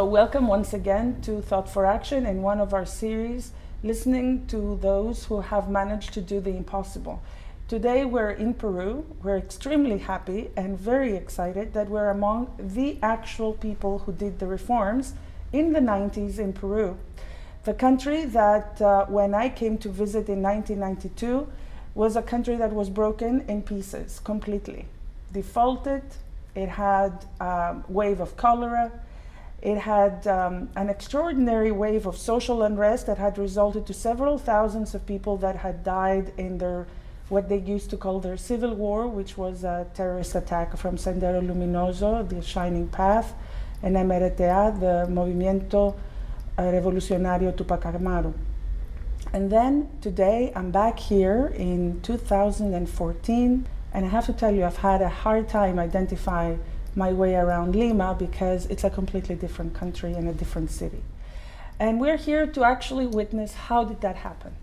So welcome once again to Thought for Action in one of our series, listening to those who have managed to do the impossible. Today we're in Peru. We're extremely happy and very excited that we're among the actual people who did the reforms in the 90s in Peru. The country that when I came to visit in 1992 was a country that was broken in pieces completely. Defaulted, it had a wave of cholera, it had an extraordinary wave of social unrest that had resulted to several thousands of people that had died in their, what they used to call their civil war, which was a terrorist attack from Sendero Luminoso, the Shining Path, and MRTA, the Movimiento Revolucionario Tupac Amaru. And then today I'm back here in 2014, and I have to tell you, I've had a hard time identifying my way around Lima because it's a completely different country and a different city. And we're here to actually witness how did that happen.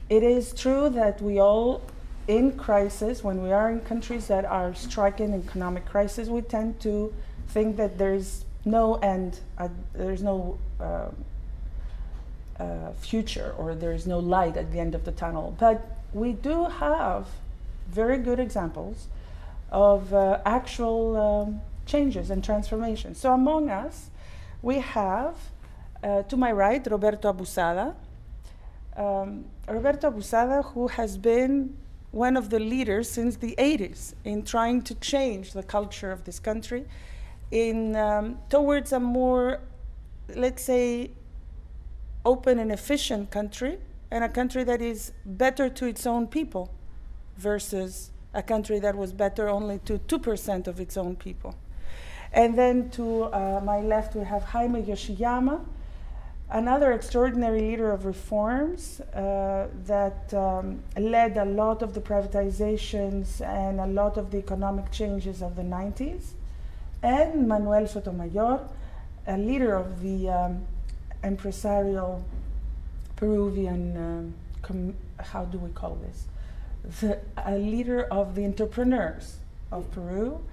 It is true that we all, in crisis, when we are in countries that are striking economic crisis, we tend to think that there's no end, there's no future, or there's no light at the end of the tunnel. But we do have very good examples of actual changes and transformations. So among us, we have, to my right, Roberto Abusada. Roberto Abusada, who has been one of the leaders since the 80s in trying to change the culture of this country in towards a more, let's say, open and efficient country, and a country that is better to its own people versus a country that was better only to 2% of its own people. And then to my left, we have Jaime Yoshiyama, another extraordinary leader of reforms that led a lot of the privatizations and a lot of the economic changes of the 90s. And Manuel Sotomayor, a leader of the empresarial Peruvian, how do we call this? A leader of the entrepreneurs of Peru,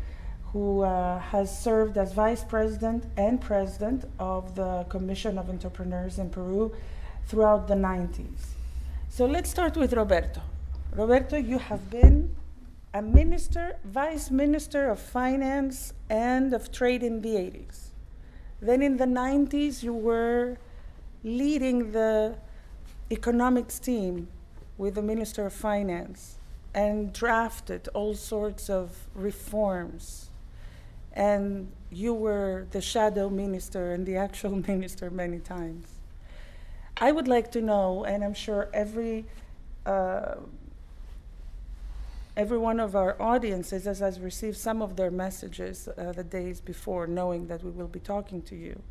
who has served as vice president and president of the Commission of Entrepreneurs in Peru throughout the 90s. So let's start with Roberto. Roberto, you have been a minister, vice minister of finance and of trade in the 80s. Then in the 90s, you were leading the economics team with the Minister of Finance and drafted all sorts of reforms. And you were the shadow minister and the actual minister many times. I would like to know, and I'm sure every one of our audiences has received some of their messages the days before, knowing that we will be talking to you.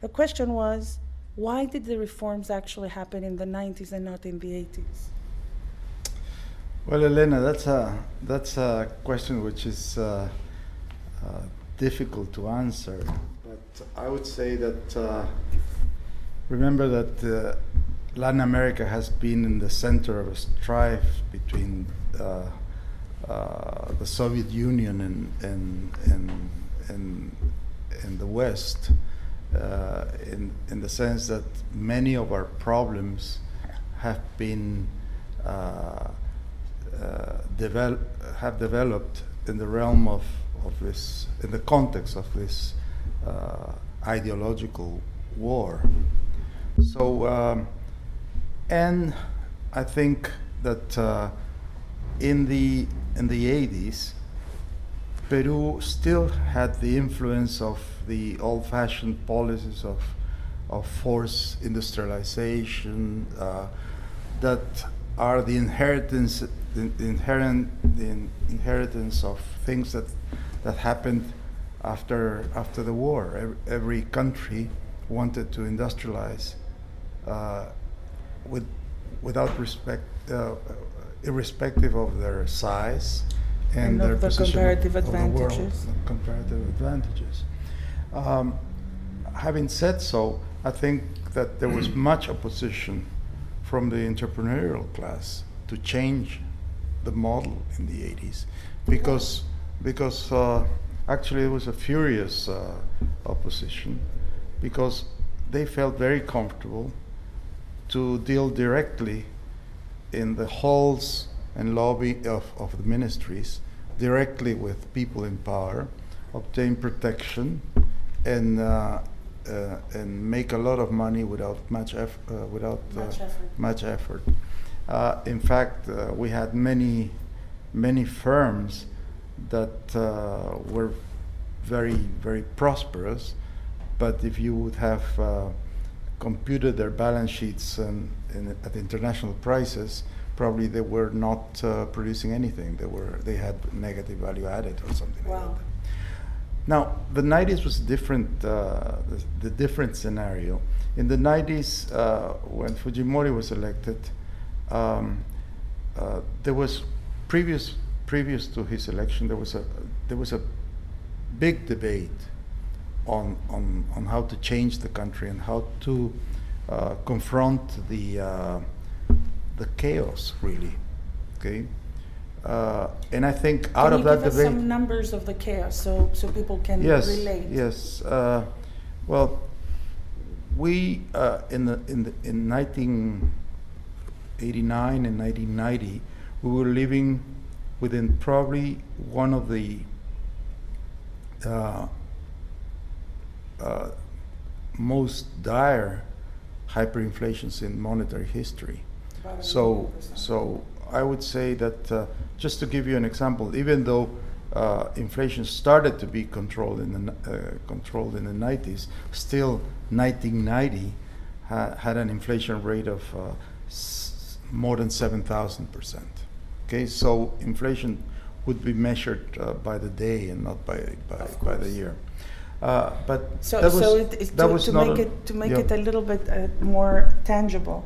The question was, why did the reforms actually happen in the 90s and not in the 80s? Well, Elena, that's a question which is difficult to answer. But I would say that remember that Latin America has been in the center of a strife between the Soviet Union and the West, in the sense that many of our problems have been developed in the realm of this, in the context of this ideological war. So, and I think that in the 80s, Peru still had the influence of the old-fashioned policies of forced industrialization that are the inheritance of things that happened after the war. Every country wanted to industrialize without respect, irrespective of their size and their position comparative of advantages. The world, comparative advantages. Having said so, I think that there was much opposition from the entrepreneurial class to change the model in the 80s, because actually it was a furious opposition, because they felt very comfortable to deal directly in the halls and lobby of the ministries, directly with people in power, obtain protection, and make a lot of money without much effort. In fact, we had many firms that were very prosperous, but if you would have computed their balance sheets at international prices, probably they were not producing anything. They had negative value added or something like that. Now, the 90s was different, the different scenario. In the 90s, when Fujimori was elected, there was previous to his election, there was a big debate on how to change the country and how to confront the chaos, really. Okay. And I think out of that debate, give us some numbers of the chaos so people can relate? Yes. Well, we in 1989 and 1990, we were living within probably one of the most dire hyperinflations in monetary history. So I would say that just to give you an example, even though inflation started to be controlled in the 90s, still 1990 had an inflation rate of more than 7,000%. Okay, so inflation would be measured by the day and not by the year. But to make it a little bit more tangible,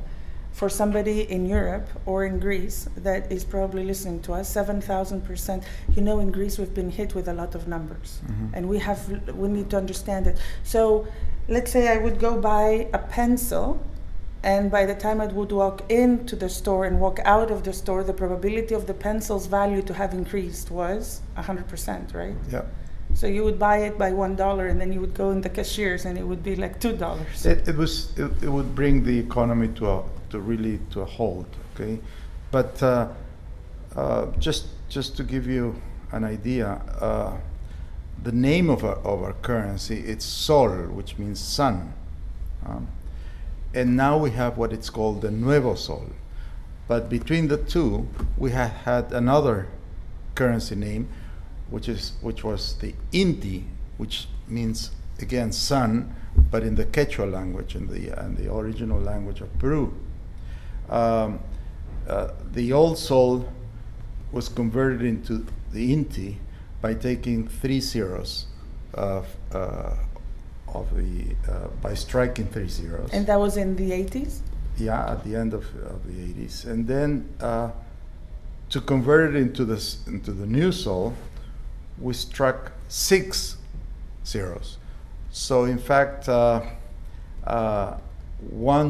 for somebody in Europe or in Greece that is probably listening to us, 7,000%. You know, in Greece we've been hit with a lot of numbers, and we need to understand it. So, let's say I would go buy a pencil, and by the time I would walk into the store and walk out of the store, the probability of the pencil's value to have increased was 100%, right? Yeah. So you would buy it by $1, and then you would go in the cashiers, and it would be like $2. It would bring the economy to a halt. Okay, but just to give you an idea, the name of our currency, it's sol, which means sun, and now we have what it's called the nuevo sol. But between the two, we had another currency name, which was the Inti, which means again sun, but in the Quechua language, and the original language of Peru. The old sol was converted into the Inti by taking 3 zeros by striking 3 zeros. And that was in the 80s? Yeah, at the end of the 80s. And then to convert it into the new sol, we struck 6 zeros. So in fact, 1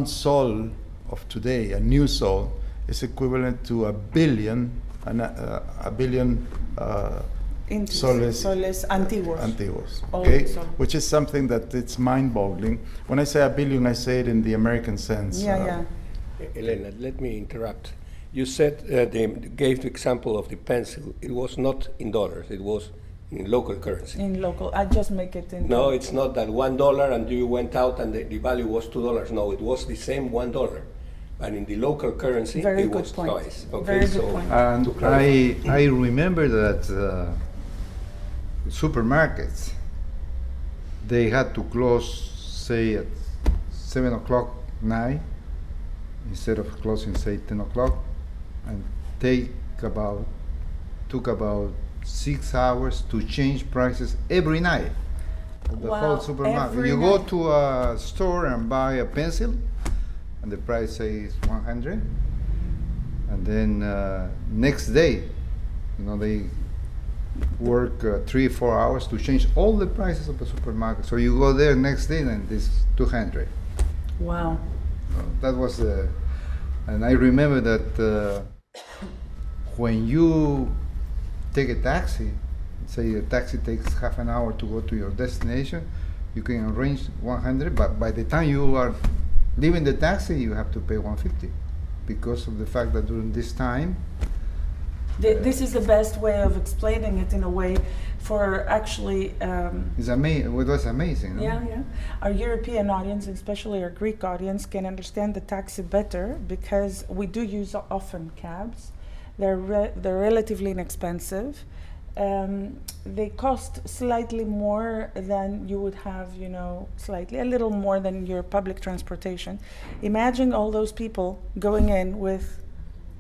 sol of today, a new sol, is equivalent to a billion soles antiguos, okay? Which is something that it's mind-boggling. When I say a billion, I say it in the American sense. Elena, let me interrupt. You said they gave the example of the pencil. It was not in dollars. It was in local currency. In local, I just make it in. No, it's not that $1 and you went out and the value was $2. No, it was the same $1. And in the local currency, it was twice. Okay, very good point. And I remember that supermarkets, they had to close, say, at 7 o'clock night, instead of closing, say, 10 o'clock, and took about 6 hours to change prices every night. The whole supermarket. You go to a store and buy a pencil, and the price says 100, and then next day, they work 3 or 4 hours to change all the prices of the supermarket. So you go there next day, and it's 200. Wow. That was and I remember that when you take a taxi, say a taxi takes half an hour to go to your destination, you can arrange 100, but by the time you are leaving the taxi, you have to pay 150 because of the fact that during this time. This is the best way of explaining it in a way for actually. It's amazing. It was amazing. No? Yeah, yeah. Our European audience, especially our Greek audience, can understand the taxi better because we do use often cabs. They're relatively inexpensive. They cost slightly more than you would have, you know, a little more than your public transportation. Imagine all those people going in with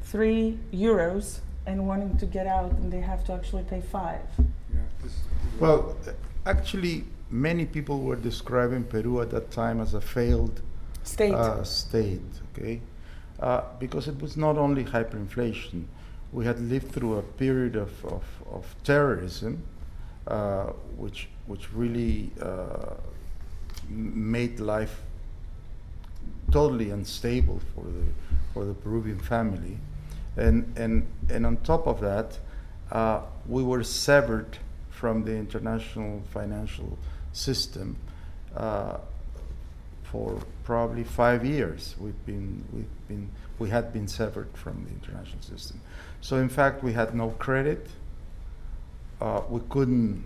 €3 and wanting to get out, and they have to actually pay 5. Yeah, well, actually, many people were describing Peru at that time as a failed state, okay? Because it was not only hyperinflation. We had lived through a period of terrorism, which really made life totally unstable for the Peruvian family, and on top of that, we were severed from the international financial system for probably 5 years. We had been severed from the international system. So in fact, we had no credit. We couldn't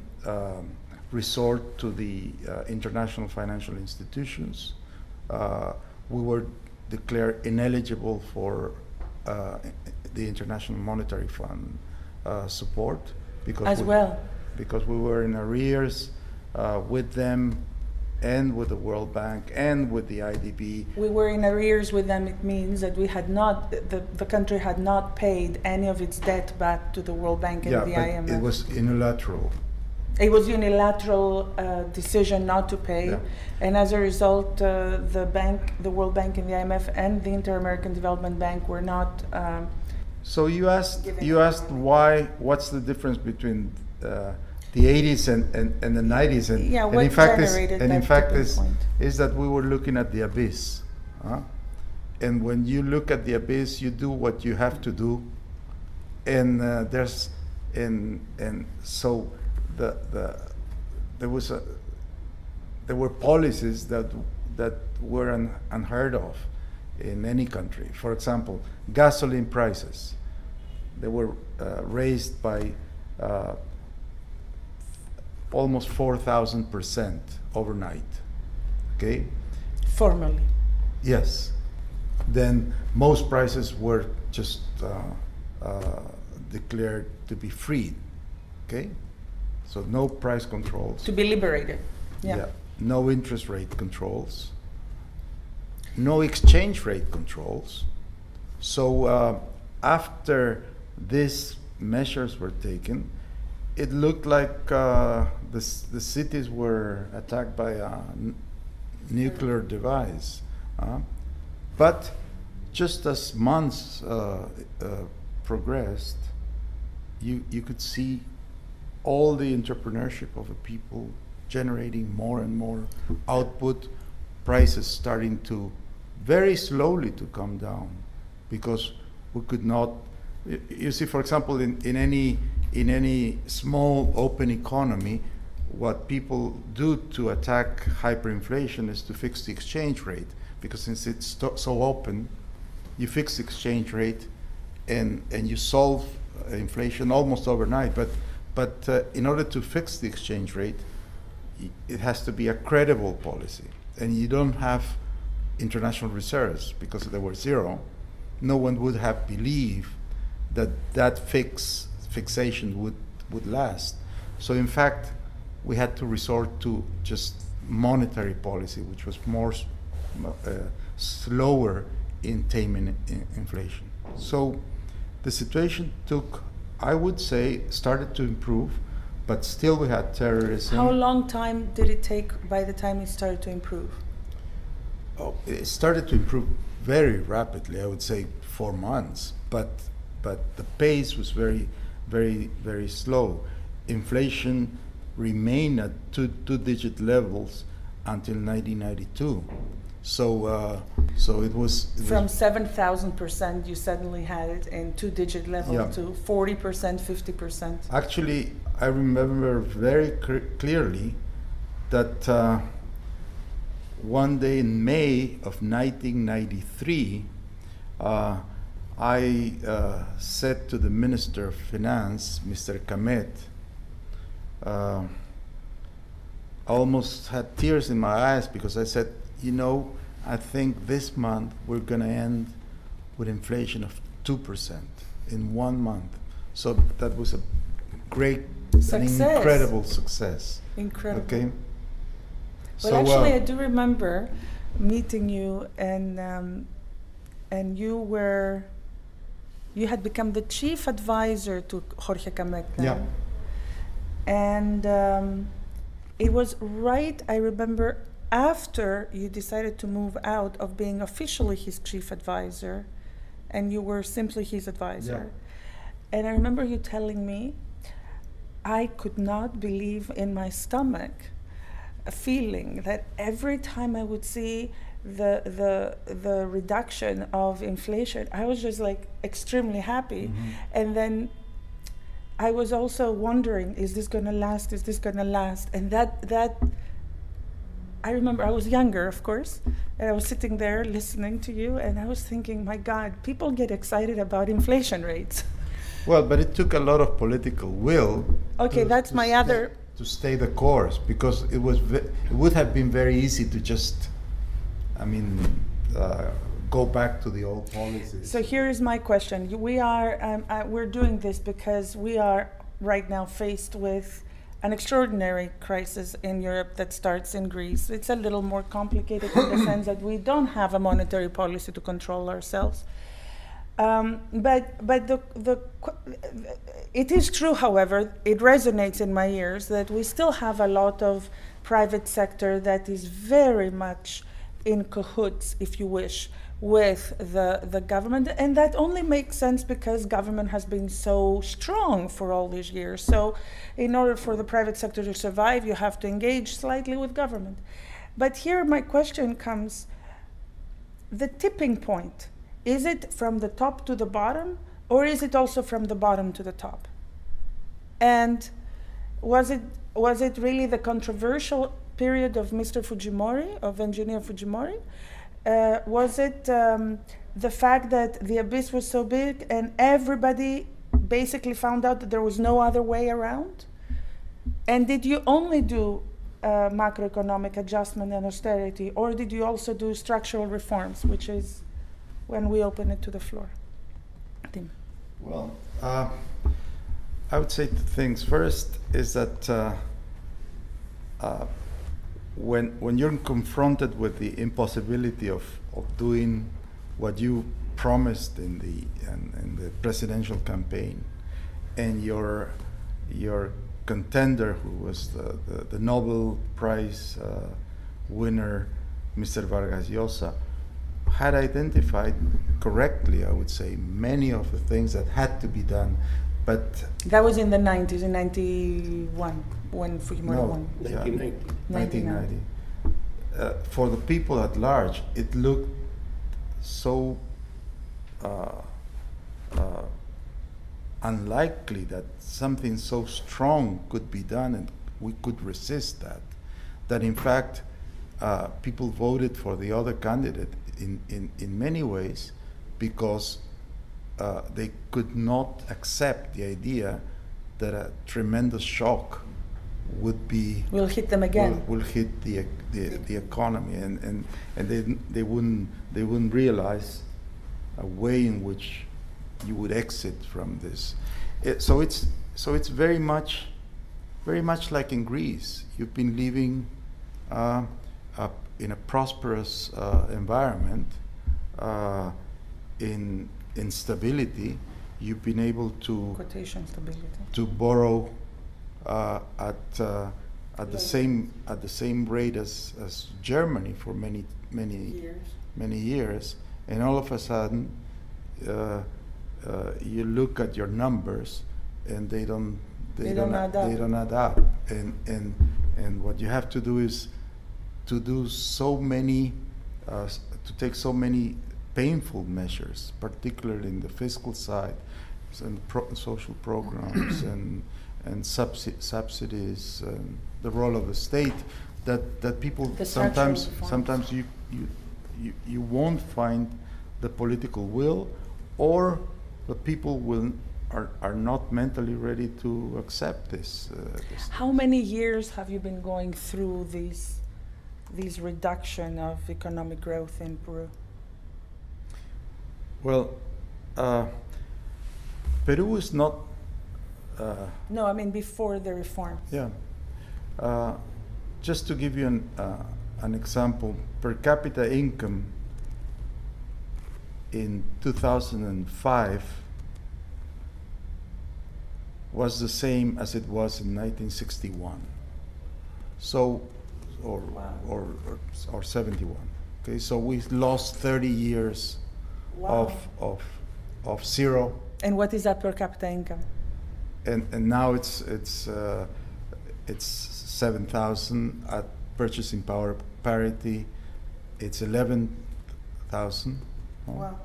resort to the international financial institutions. We were declared ineligible for the International Monetary Fund support because we were in arrears with them and with the World Bank and with the IDB. We were in arrears with them. It means that we had not, the country had not paid any of its debt back to the World Bank and the IMF. It was unilateral. It was unilateral decision not to pay, and as a result, the World Bank and the IMF and the Inter-American Development Bank were not. So you asked what's the difference between the 80s and the 90s, and in fact is that we were looking at the abyss, and when you look at the abyss, you do what you have to do, and so there were policies that were unheard of in any country. For example, gasoline prices, they were raised by almost 4,000% overnight, okay? Formally. Yes. Then most prices were just declared to be free, okay? So no price controls. To be liberated, yeah. No interest rate controls. No exchange rate controls. So after these measures were taken, it looked like the cities were attacked by a nuclear device. But just as months progressed, you could see all the entrepreneurship of the people generating more and more output, prices starting to very slowly to come down, because we could not. You see, for example, in any small open economy, what people do to attack hyperinflation is to fix the exchange rate, because since it's so open, you fix the exchange rate and you solve inflation almost overnight. But in order to fix the exchange rate, it has to be a credible policy, and you don't have international reserves because they were zero. No one would have believed that fixation would last. So in fact, we had to resort to just monetary policy, which was more slower in taming inflation. So the situation I would say, started to improve, but still we had terrorism. How long time did it take by the time it started to improve? Oh, it started to improve very rapidly, I would say 4 months, but the pace was very, very, very slow. Inflation remained at two-digit levels until 1992. So it was from 7,000%. You suddenly had it in two-digit level to 40%, 50%. Actually, I remember very clearly that one day in May of 1993, I said to the Minister of Finance, Mr. Kamet, I almost had tears in my eyes because I said, you know, I think this month we're going to end with inflation of 2% in 1 month. So that was a great, an incredible success. Incredible. Okay. Well, so, actually, I do remember meeting you, and you had become the chief advisor to Jorge Camet. Yeah. And it was right, I remember, after you decided to move out of being officially his chief advisor, and you were simply his advisor. Yeah. And I remember you telling me, I could not believe in my stomach a feeling that every time I would see the reduction of inflation, I was just like extremely happy. Mm-hmm. And then I was also wondering, is this going to last? Is this going to last? And that I remember I was younger, of course, and I was sitting there listening to you, and I was thinking, my God, people get excited about inflation rates. Well, but it took a lot of political will. Okay, that's my other... To stay the course, because it would have been very easy to just, go back to the old policies. So here is my question. We're doing this because we are right now faced with an extraordinary crisis in Europe that starts in Greece. It's a little more complicated in the sense that we don't have a monetary policy to control ourselves. But it is true, however, it resonates in my ears that we still have a lot of private sector that is very much in cahoots, if you wish, with the government, and that only makes sense because government has been so strong for all these years. So in order for the private sector to survive, you have to engage slightly with government. But here my question comes, the tipping point. Is it from the top to the bottom, or is it also from the bottom to the top? And was it really the controversial period of Mr. Fujimori, of engineer Fujimori? Was it the fact that the abyss was so big and everybody basically found out that there was no other way around? And did you only do macroeconomic adjustment and austerity, or did you also do structural reforms, which is when we open it to the floor? Tim. Well, I would say two things. First is that when you're confronted with the impossibility of doing what you promised in the presidential campaign, and your contender, who was the Nobel Prize winner, Mr. Vargas Llosa, had identified correctly, I would say, many of the things that had to be done, but... That was in the 90s, in 91, when Fujimori won. 1990. For the people at large, it looked so unlikely that something so strong could be done and we could resist that in fact people voted for the other candidate in many ways because they could not accept the idea that a tremendous shock will hit them again. Will hit the economy, and they wouldn't realize a way in which you would exit from this. So it's very much like in Greece. You've been living in a prosperous environment, in stability. You've been able to quotation stability to borrow at the same rate as Germany for many years, and all of a sudden you look at your numbers and they don't add up, and what you have to do is to do so many to take so many painful measures, particularly in the fiscal side and social programs and subsidies and the role of the state, that people The sometimes you won't find the political will, or the people are not mentally ready to accept this. How many years have you been going through these reduction of economic growth in Peru? Well, Peru is not. No, I mean before the reforms. Yeah. Just to give you an example, per capita income in 2005 was the same as it was in 1961. So, or 71. Okay, so we lost 30 years of zero. And what is that per capita income? And now it's 7,000 at purchasing power parity. It's 11,000. Wow.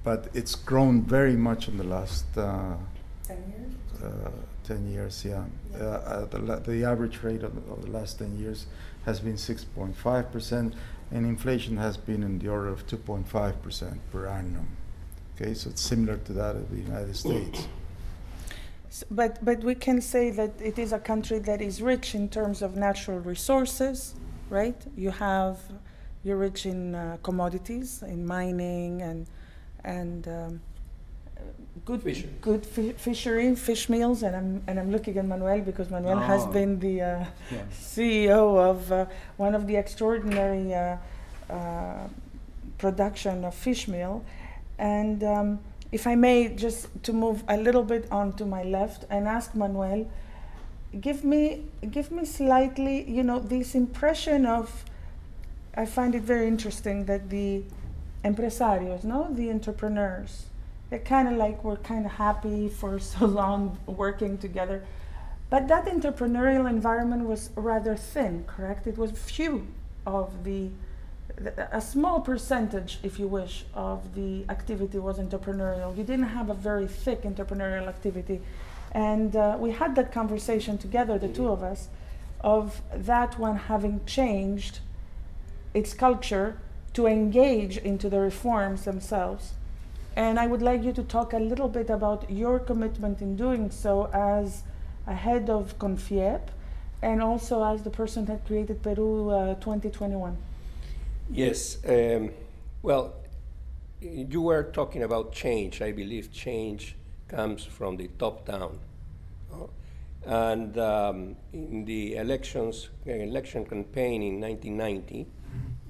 But it's grown very much in the last 10 years. 10 years, yeah. The average rate of the last 10 years has been 6.5%, and inflation has been in the order of 2.5% per annum. Okay, so it's similar to that of the United States. But we can say that it is a country that is rich in terms of natural resources, right? You're rich in commodities, in mining and good fishery, fish meals, and I'm looking at Manuel because Manuel has been the CEO of one of the extraordinary production of fish meal. And if I may, just to move a little bit on to my left and ask Manuel, give me slightly, this impression of, I find it very interesting that the empresarios, the entrepreneurs, they're kind of like, we're kind of happy for so long working together. But that entrepreneurial environment was rather thin, correct? It was few of a small percentage, if you wish, of the activity was entrepreneurial. You didn't have a very thick entrepreneurial activity. And we had that conversation together, the two of us, of that one having changed its culture to engage into the reforms themselves. And I would like you to talk a little bit about your commitment in doing so as a head of CONFIEP and also as the person that created Peru 2021. Yes, well, you were talking about change. I believe change comes from the top down. And in the election campaign in 1990,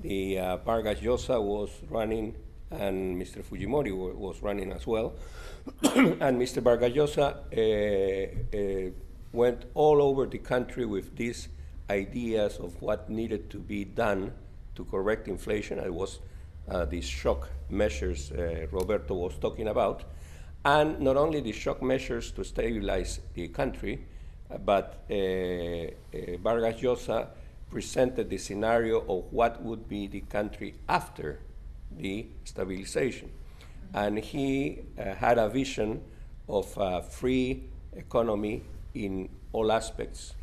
the Vargas Llosa was running, and Mr. Fujimori was running as well. And Mr. Vargas Llosa went all over the country with these ideas of what needed to be done to correct inflation. It was these shock measures Roberto was talking about. And not only the shock measures to stabilize the country, but Vargas Llosa presented the scenario of what would be the country after the stabilization. And he had a vision of a free economy in all aspects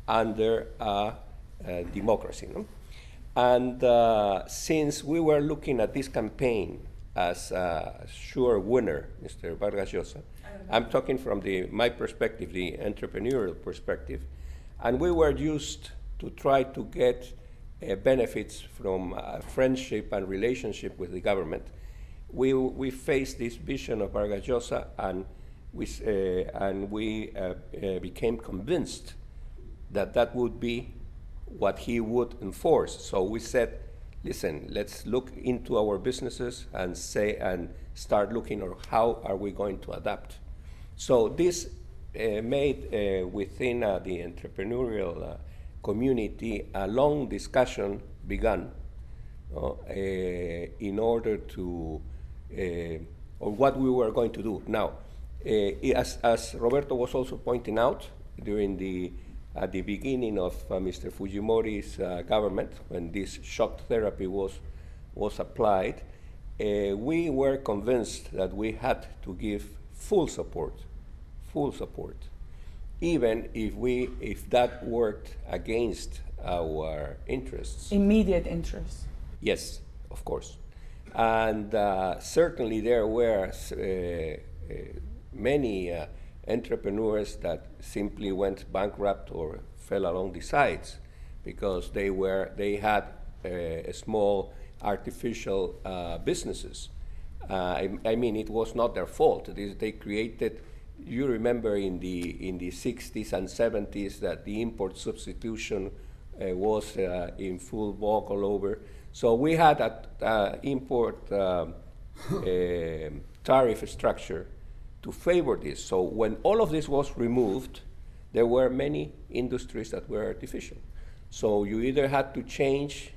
under a democracy. No? And since we were looking at this campaign as a sure winner, Mr. Vargas Llosa, I'm talking from my perspective, the entrepreneurial perspective, and we were used to try to get benefits from friendship and relationship with the government. We faced this vision of Vargas Llosa, and we became convinced that that would be what he would enforce. So we said, listen, let's look into our businesses and start looking at how are we going to adapt. So this made within the entrepreneurial community a long discussion began in order to, or what we were going to do. Now, as Roberto was also pointing out, at the beginning of Mr. Fujimori's government, when this shock therapy was applied, we were convinced that we had to give full support. even if that worked against our interests. Immediate interests. Yes, of course. And certainly there were many entrepreneurs that simply went bankrupt or fell along the sides because they had small artificial businesses. I mean, it was not their fault. They created. You remember in the 60s and 70s that the import substitution was in full vogue all over. So we had an import tariff structure to favor this. So when all of this was removed, there were many industries that were artificial. So you either had to change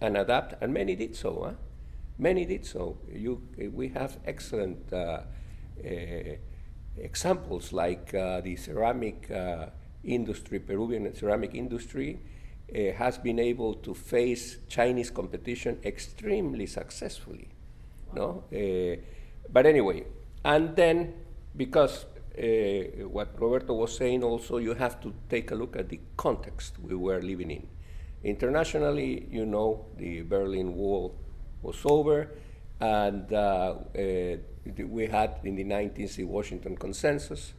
and adapt, and many did so. Huh? Many did so. We have excellent examples like the ceramic industry, Peruvian ceramic industry, has been able to face Chinese competition extremely successfully. Wow. No? But anyway, and then because what Roberto was saying also, you have to take a look at the context we were living in. Internationally, you know, the Berlin Wall was over, and we had in the 90s the Washington Consensus.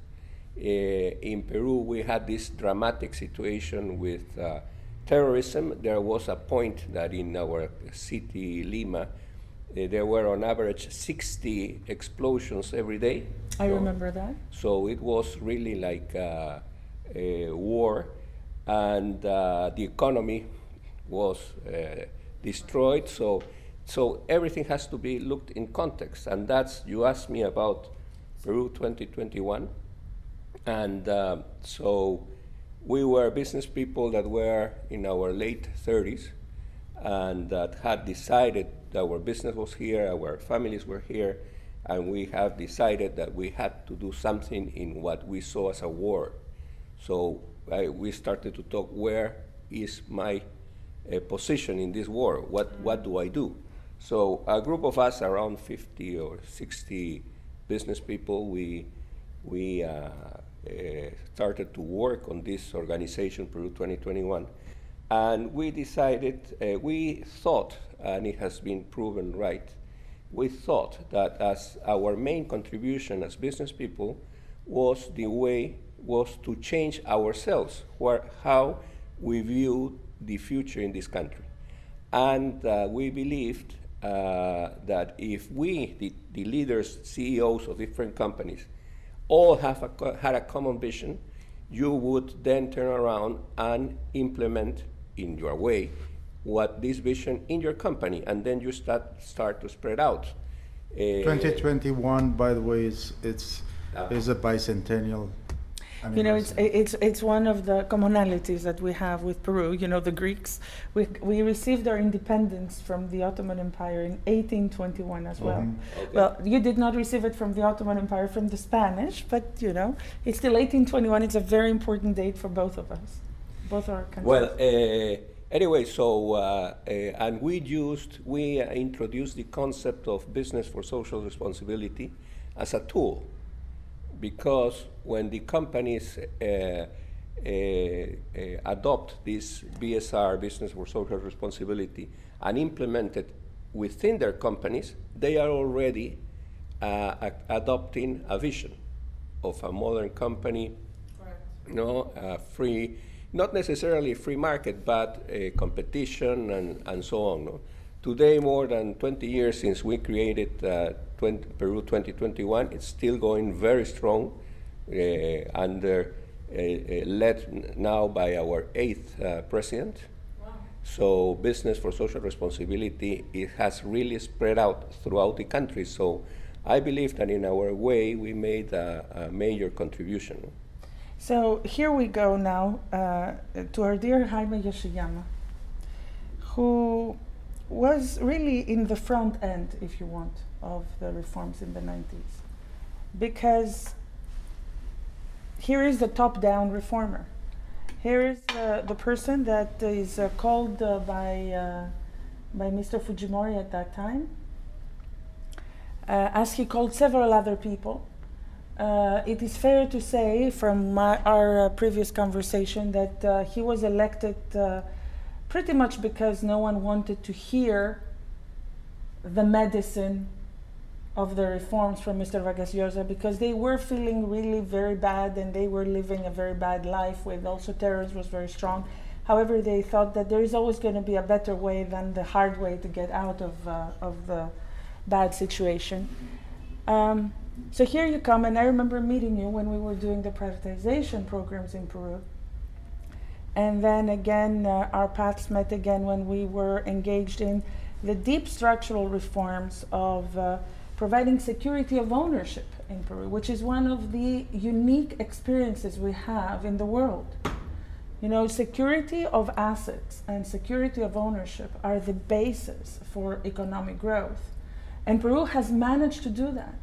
In Peru, we had this dramatic situation with terrorism. There was a point that in our city, Lima, there were on average 60 explosions every day. I remember that. So it was really like a war, and the economy was destroyed. So everything has to be looked in context, and that's, you asked me about Peru 2021, and so we were business people that were in our late 30s and that had decided that our business was here, our families were here, and we have decided that we had to do something in what we saw as a war. So we started to talk, where is my position in this war? What do I do? So a group of us, around 50 or 60 business people, we started to work on this organization, Peru 2021. And we decided, we thought, and it has been proven right, we thought that as our main contribution as business people was to change ourselves, how we view the future in this country. And we believed that if we, the leaders, CEOs of different companies, all had a common vision, you would then turn around and implement in your way what this vision in your company, and then you start to spread out. 2021, by the way, is a bicentennial. You know, it's one of the commonalities that we have with Peru. You know, the Greeks, we received our independence from the Ottoman Empire in 1821 as well. Mm-hmm. Okay. Well, you did not receive it from the Ottoman Empire, from the Spanish, but you know, it's still 1821. It's a very important date for both of us, both our countries. Well, anyway, so and we introduced the concept of business for social responsibility as a tool. Because when the companies adopt this BSR, business for social responsibility, and implement it within their companies, they are already adopting a vision of a modern company, you know, free, not necessarily free market, but competition and so on. No? Today, more than 20 years since we created Peru 2021, it's still going very strong, led now by our 8th president. Wow. So business for social responsibility, it has really spread out throughout the country. So I believe that in our way, we made a major contribution. So here we go now to our dear Jaime Yoshiyama, who was really in the front end, if you want, of the reforms in the 90s. Because here is the top-down reformer. Here is the person that is called by Mr. Fujimori at that time, as he called several other people, it is fair to say from our previous conversation that he was elected pretty much because no one wanted to hear the medicine of the reforms from Mr. Vargas Llosa, because they were feeling really very bad and they were living a very bad life with also terrorism was very strong. However, they thought that there is always going to be a better way than the hard way to get out of the bad situation. So here you come, and I remember meeting you when we were doing the privatization programs in Peru. And then again, our paths met again when we were engaged in the deep structural reforms of providing security of ownership in Peru, which is one of the unique experiences we have in the world. You know, security of assets and security of ownership are the basis for economic growth. And Peru has managed to do that.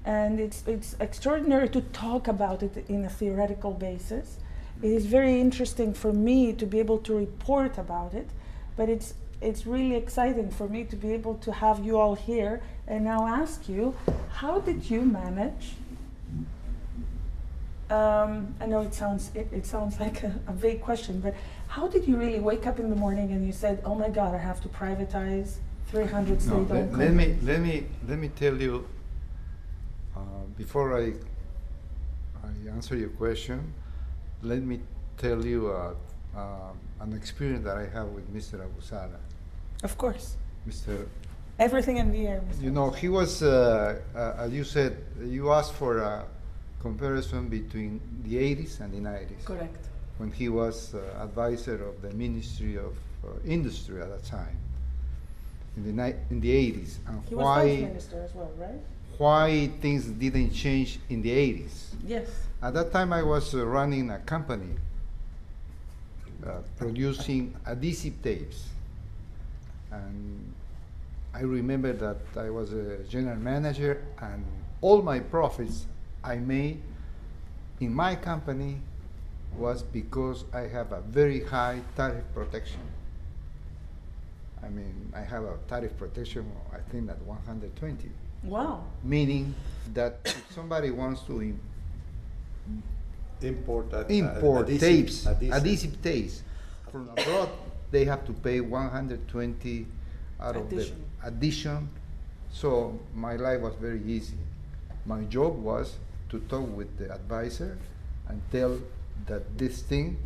And it's extraordinary to talk about it in a theoretical basis. It is very interesting for me to be able to report about it, but it's really exciting for me to be able to have you all here and now ask you, how did you manage? I know it sounds like a vague question, but how did you really wake up in the morning and you said, "Oh my God, I have to privatize 300 state-owned companies"? Let me tell you before I answer your question. Let me tell you an experience that I have with Mr. Abusada. Of course. Mr. Everything in the air, Mr. You know, he was, as you said, you asked for a comparison between the 80s and the 90s. Correct. When he was advisor of the Ministry of Industry at that time, in the 80s. And he was Vice Minister as well, right? Why things didn't change in the 80s. Yes. At that time, I was running a company producing adhesive tapes. And I remember that I was a general manager, and all my profits I made in my company was because I have a very high tariff protection. I mean, I have a tariff protection, I think, at 120. Wow. Meaning that if somebody wants to import adhesive tapes from abroad, they have to pay 120 out of the addition. So my life was very easy. My job was to talk with the advisor and tell that this thing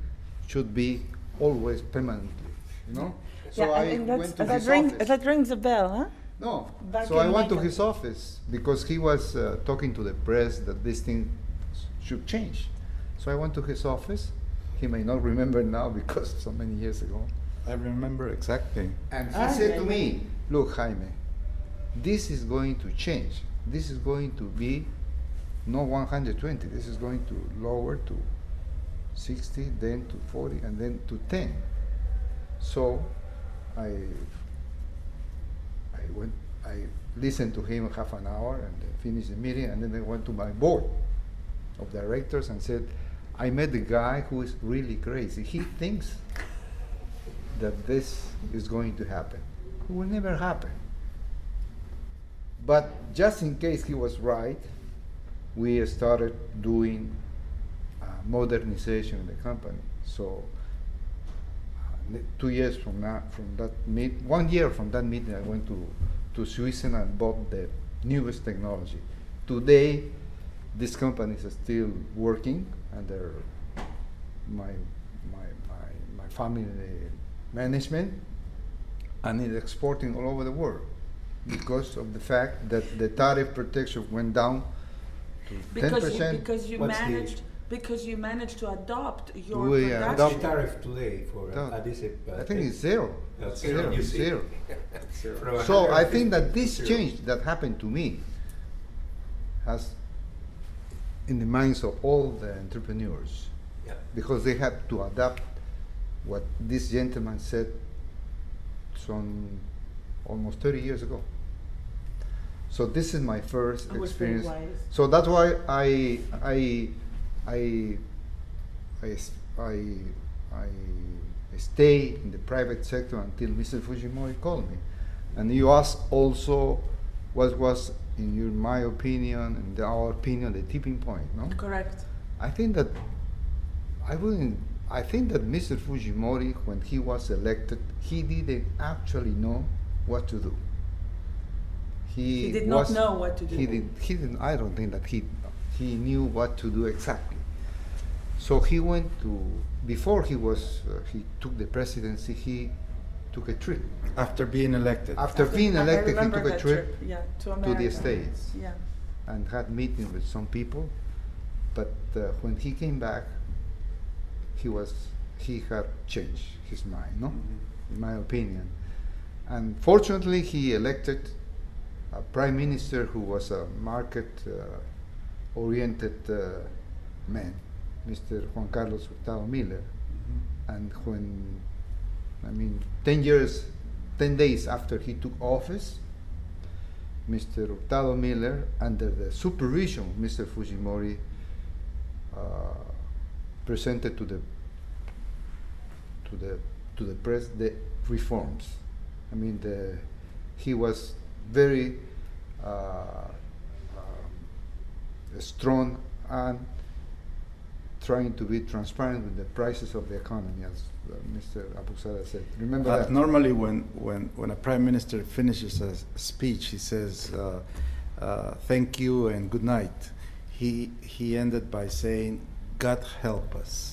should be always permanently, you know? So yeah, I went to his office. That rings a bell, huh? No. Back so I went to America. his office because he was talking to the press that this thing should change. So I went to his office. He may not remember now because so many years ago. I remember exactly. And he said to me, "Look, Jaime, this is going to change. This is going to be not 120. This is going to lower to 60, then to 40, and then to 10. So I listened to him half an hour and finished the meeting, and then I went to my board of directors and said, I met the guy who is really crazy. He thinks that this is going to happen. It will never happen. But just in case he was right, we started doing modernization in the company. So 2 years from now, from that 1 year from that meeting, I went to Switzerland and bought the newest technology. Today, these companies are still working under my family management, and it's exporting all over the world because of the fact that the tariff protection went down to 10%. Because you managed to adopt your What's the tariff today for adhesive? I think it's zero. That's zero. zero. So I think that this change that happened to me has in the minds of all the entrepreneurs, because they had to adapt what this gentleman said some almost 30 years ago. So this is my first experience. So that's why I stay in the private sector until Mr. Fujimori called me. And you asked also what was in my opinion, and our opinion, the tipping point, no? Correct. I think that Mr. Fujimori, when he was elected, he didn't actually know what to do. He did not know what to do. He didn't. I don't think that he knew what to do exactly. So he went to, before he took the presidency, he took a trip. After being elected. After being elected, he took a trip to the States. Yeah. And had meetings with some people. But when he came back, he had changed his mind, no? In my opinion. And fortunately, he elected a prime minister who was a market-oriented man, Mr. Juan Carlos Hurtado Miller. And when, 10 days after he took office, Mr. Hurtado Miller, under the supervision of Mr. Fujimori, presented to the press the reforms. He was very strong and trying to be transparent with the prices of the economy, as Mr. Abusada said. Remember that? Normally, when a prime minister finishes a speech, he says, "Thank you and good night." He ended by saying, "God help us."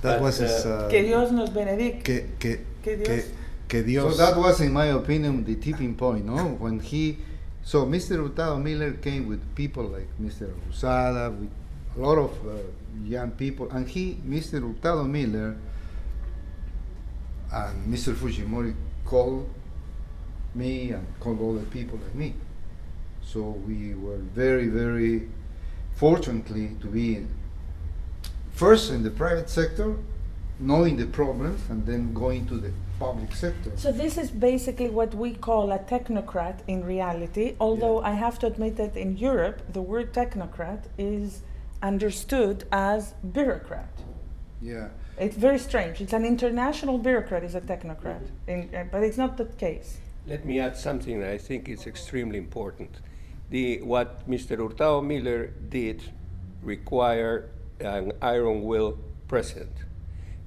That was his. Que Dios nos benediga. Que Dios. So that was, in my opinion, the tipping point, no? When so Mr. Hurtado Miller came with people like Mr. Abusada, with a lot of young people, and Mr. Hurtado Miller and Mr. Fujimori called me and called all the people like me. So we were very, very fortunately to be first in the private sector, knowing the problems, and then going to the public sector. So this is basically what we call a technocrat in reality, although I have to admit that in Europe, the word technocrat is understood as bureaucrat. Yeah. It's very strange. It's an international bureaucrat is a technocrat, but it's not the case. Let me add something that I think is extremely important. What Mr. Hurtado Miller did required an iron will president.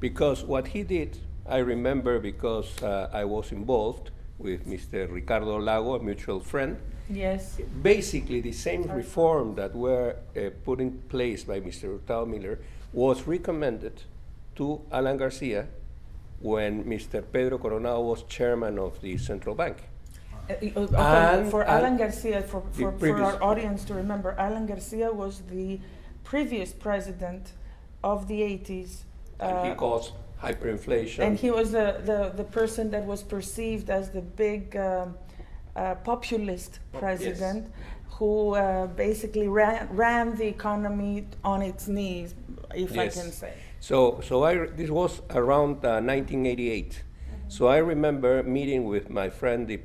Because what he did, I remember because I was involved with Mr. Ricardo Lago, a mutual friend. Yes. Basically, the same reform that were put in place by Mr. Hurtado Miller was recommended to Alan Garcia when Mr. Pedro Coronado was chairman of the central bank. For Alan Garcia, for our audience to remember, Alan Garcia was the previous president of the 80s. And he caused hyperinflation. And he was the person that was perceived as the big populist president who basically ran the economy on its knees, if I can say. So this was around 1988. So I remember meeting with my friend, the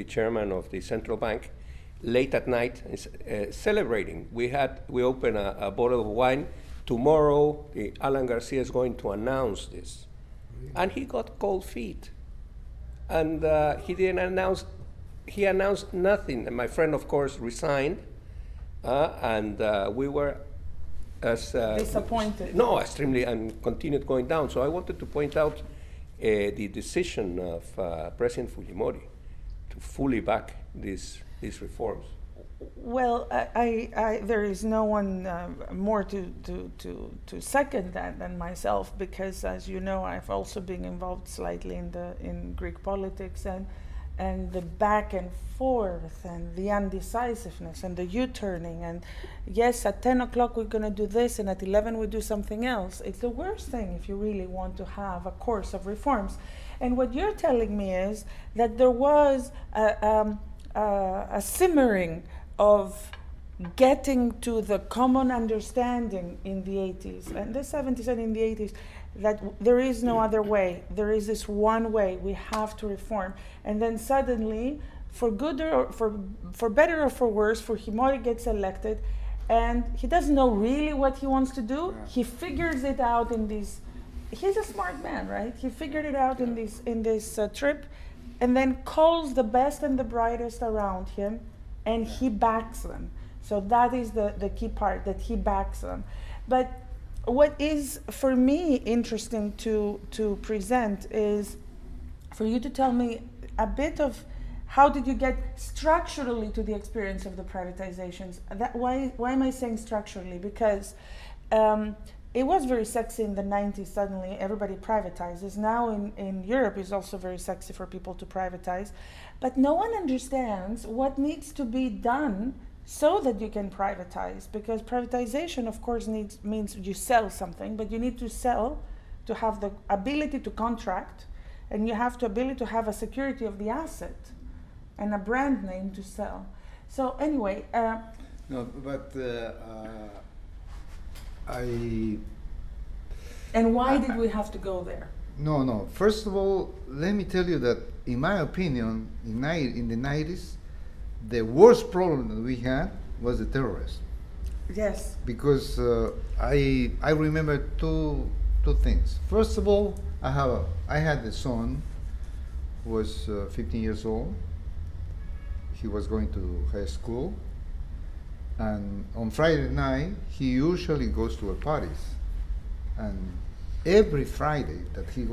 chairman of the central bank, late at night, celebrating. We opened a bottle of wine. Tomorrow, Alan Garcia is going to announce this. And he got cold feet. And he didn't announce, he announced nothing. And my friend, of course, resigned. And we were as disappointed. No, extremely, and continued going down. So I wanted to point out the decision of President Fujimori to fully back these reforms. Well, there is no one more to second that than myself, because, as you know, I've also been involved slightly in Greek politics, and the back and forth and the undecisiveness and the U-turning, and yes, at 10 o'clock we're going to do this, and at 11 we do something else. It's the worst thing if you really want to have a course of reforms. And what you're telling me is that there was a simmering of getting to the common understanding in the 80s and the 70s and in the 80s that there is no other way. There is this one way. We have to reform. And then suddenly, for good or for better or for worse, Fujimori gets elected, and he doesn't know really what he wants to do. Yeah. He figures it out in these. He's a smart man, right? He figured it out in this trip, and then calls the best and the brightest around him, and he backs them. So that is the key part, that he backs them. But what is, for me, interesting to present is for you to tell me a bit of how did you get structurally to the experience of the privatizations? Why am I saying structurally? Because it was very sexy in the 90s, suddenly everybody privatizes. Now in Europe it's also very sexy for people to privatize. But no one understands what needs to be done so that you can privatize. Because privatization, of course, means you sell something, but you need to sell to have the ability to contract, and you have the ability to have a security of the asset and a brand name to sell. So anyway. No, but And why did we have to go there? No. First of all, let me tell you that, in my opinion, in the 90s, the worst problem that we had was the terrorists. Yes. Because I remember two things. First of all, I had a son who was 15 years old. He was going to high school, and on Friday night he usually goes to parties, and every Friday that he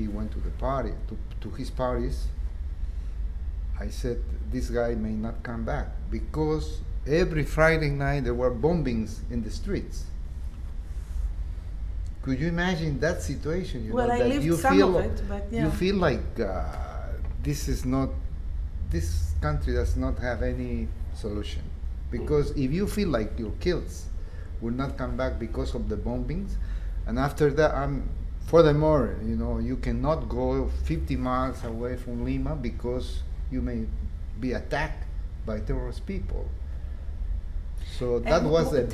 went to the party, to his parties, I said, this guy may not come back, because every Friday night there were bombings in the streets. Could you imagine that situation? Well, I lived some of it, but yeah. You feel like this country does not have any solution. Because if you feel like your kids will not come back because of the bombings, and after that, furthermore, you cannot go 50 miles away from Lima because you may be attacked by terrorist people. So that was a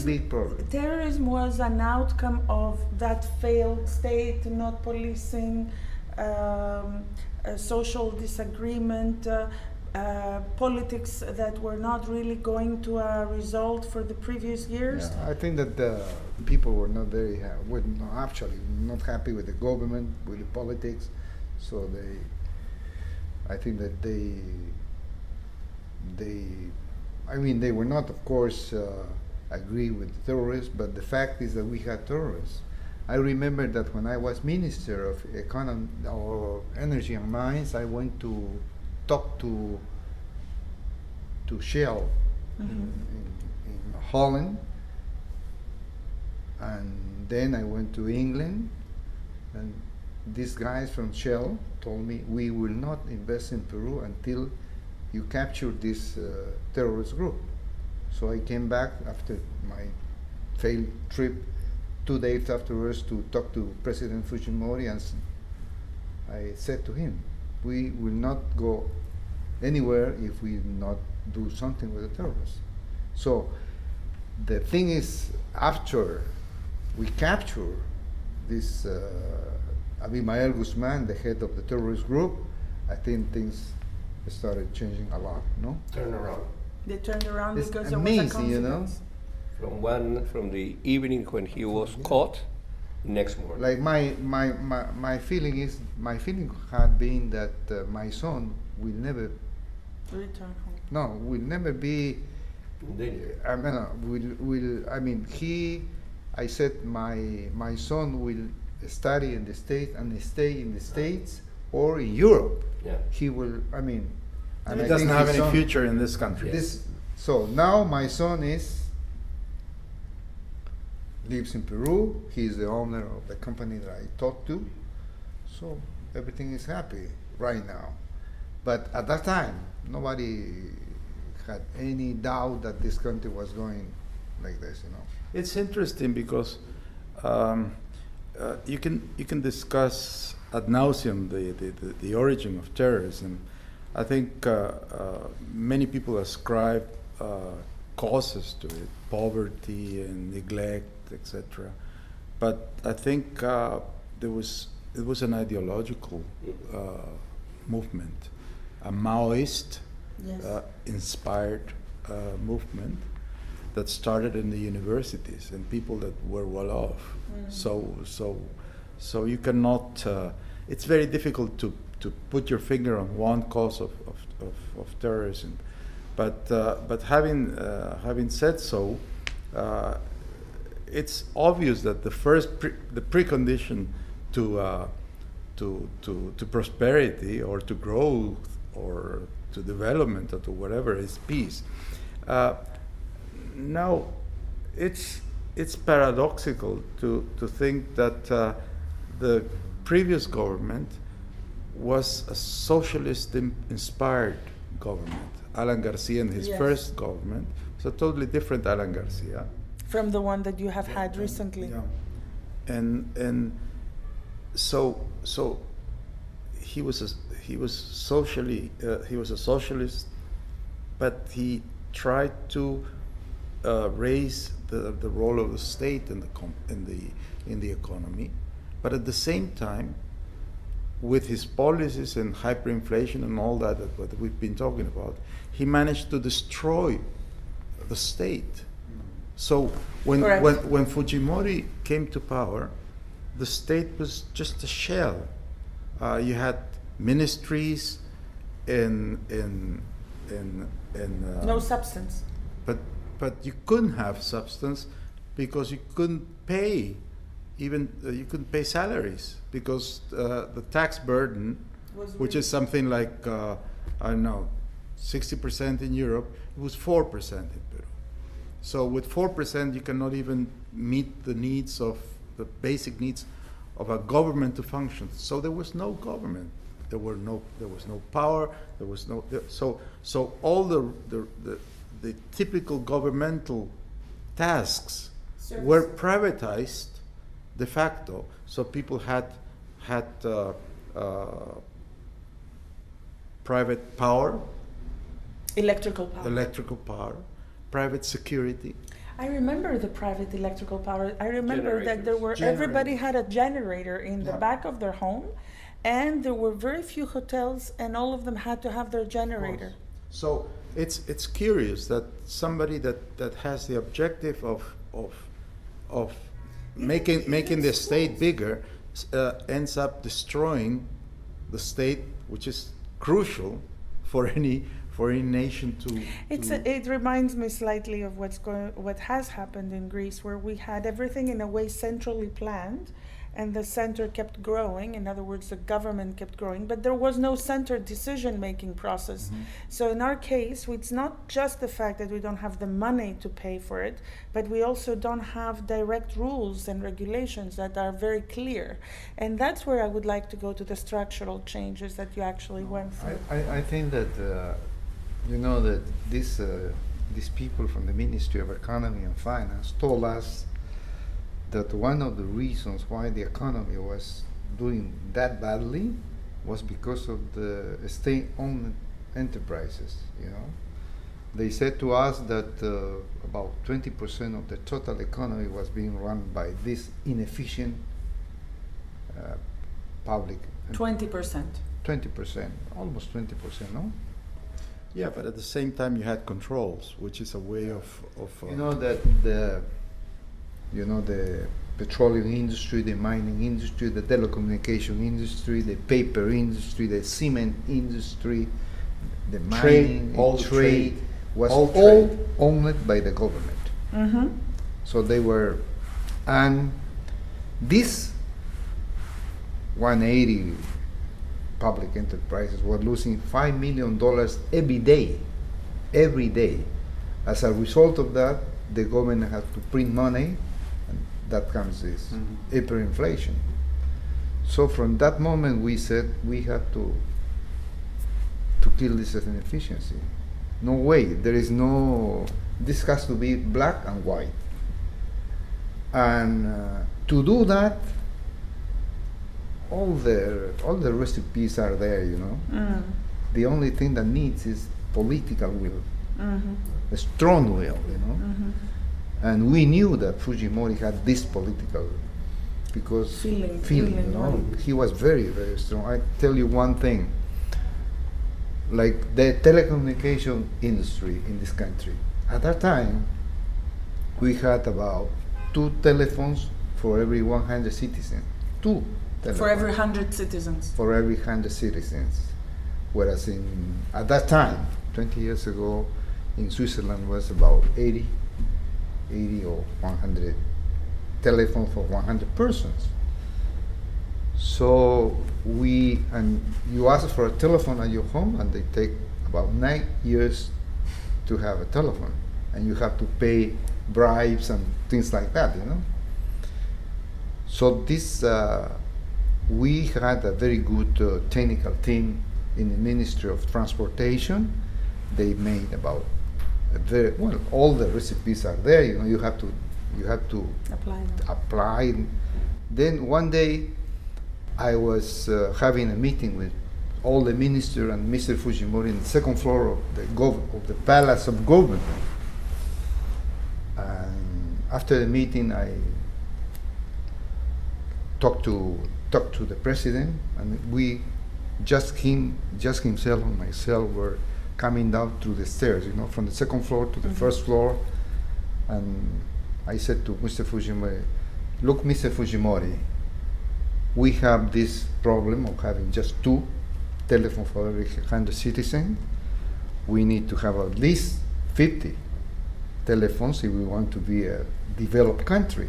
big problem. Terrorism was an outcome of that failed state, not policing, social disagreement, politics that were not really going to a result for the previous years. Yeah, I think that the people were not actually not happy with the government, with the politics. So I think that they were not, of course, agree with terrorists, but the fact is that we had terrorists. I remember that when I was Minister of Economy or Energy and Mines, I went to talk to Shell in Holland, and then I went to England, and these guys from Shell told me, we will not invest in Peru until you capture this terrorist group. So I came back after my failed trip 2 days afterwards to talk to President Fujimori, and I said to him, we will not go anywhere if we not do something with the terrorists. So the thing is, after we capture this Abimael Guzman, the head of the terrorist group, I think things started changing a lot, no? Turn around. They turned around it's because amazing, there was a consequence. From the evening when he was caught, next morning. Like my feeling had been that my son will never return home. No, will never be. I said my son will study in the States and stay in the States or in Europe. Yeah. He will. And he doesn't have any future in this country. Yes. So now my son lives in Peru. He's the owner of the company that I talked to. So everything is happy right now. But at that time, nobody had any doubt that this country was going like this, It's interesting because you can discuss ad nauseum the origin of terrorism. I think many people ascribe causes to it, poverty and neglect, etc. But I think it was an ideological movement, a Maoist inspired movement that started in the universities and people that were well off. So you cannot. It's very difficult to put your finger on one cause of terrorism, But having said so, it's obvious that the precondition to prosperity or to growth or to development or to whatever is peace. Now, it's paradoxical to think that the previous government was a socialist-inspired government. Alan Garcia and his first government was a totally different Alan Garcia from the one that you have had recently. Yeah, and so he was a socialist, but he tried to raise the role of the state in the economy, but at the same time, with his policies and hyperinflation and all that what we've been talking about, he managed to destroy the state. So when Fujimori came to power, the state was just a shell. You had ministries and no substance. But you couldn't have substance because you couldn't pay you couldn't pay salaries because the tax burden, which is something like I don't know, 60% in Europe, it was 4% in Peru. So with 4%, you cannot even meet the needs of the basic needs of a government to function. So there was no government. There was no power. There was no. So all the typical governmental tasks were privatized de facto. So people had private power, electrical power, private security. I remember the private electrical power. I remember that everybody had a generator in the back of their home, and there were very few hotels, and all of them had to have their generator. So it's curious that somebody that has the objective of making the state bigger ends up destroying the state, which is crucial for any nation to. It reminds me slightly of what has happened in Greece, where we had everything in a way centrally planned, and the center kept growing. In other words, the government kept growing, but there was no center decision-making process. Mm-hmm. So in our case, it's not just the fact that we don't have the money to pay for it, but we also don't have direct rules and regulations that are very clear. And that's where I would like to go to the structural changes that you actually went through. I think that, you know, that these people from the Ministry of Economy and Finance told us that one of the reasons why the economy was doing that badly was because of the state-owned enterprises, you know. They said to us that about 20% of the total economy was being run by this inefficient public. 20%. 20%, almost 20%, no? Yeah, but at the same time you had controls, which is a way of you know that the petroleum industry, the mining industry, the telecommunication industry, the paper industry, the cement industry, the mining, trade was all owned by the government. Mm-hmm. So they were, and this 180 public enterprises were losing $5 million every day. As a result of that, the government had to print money, and that comes this hyperinflation. So from that moment we said we had to kill this as an efficiency. No way, there is no, this has to be black and white. And to do that, all the recipes are there, you know. Mm. The only thing that needs is political will, a strong will, you know. Mm-hmm. And we knew that Fujimori had this political, because feeling, you know, right. He was very, very strong. I tell you one thing, like the telecommunication industry in this country, at that time, we had about 2 telephones for every 100 citizens. 2 telephones. For every 100 citizens. For every 100 citizens. Whereas at that time, 20 years ago, in Switzerland was about 80 or 100 telephone for 100 persons. So you ask for a telephone at your home, and they take about 9 years to have a telephone, and you have to pay bribes and things like that, you know. So this, we had a very good technical team in the Ministry of Transportation. They made about all the recipes are there, you know. You have to apply. Then one day, I was having a meeting with all the minister and Mr. Fujimori in the second floor of the Palace of Government. And after the meeting, I talked to the president, and we just himself and myself were coming down through the stairs, you know, from the second floor to the first floor. And I said to Mr. Fujimori, "Look, Mr. Fujimori, we have this problem of having just 2 telephones for every 100 citizens. We need to have at least 50 telephones if we want to be a developed country.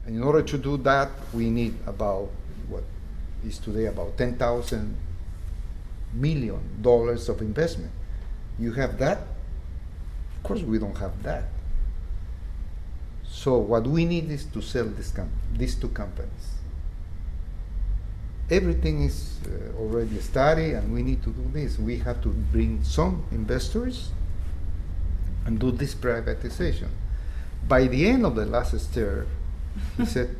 And in order to do that, we need about what is today about $10,000 million of investment. You have that? Of course we don't have that. So what we need is to sell these 2 companies. Everything is already studied, and we need to do this. We have to bring some investors and do this privatization." By the end of the last stir, he said,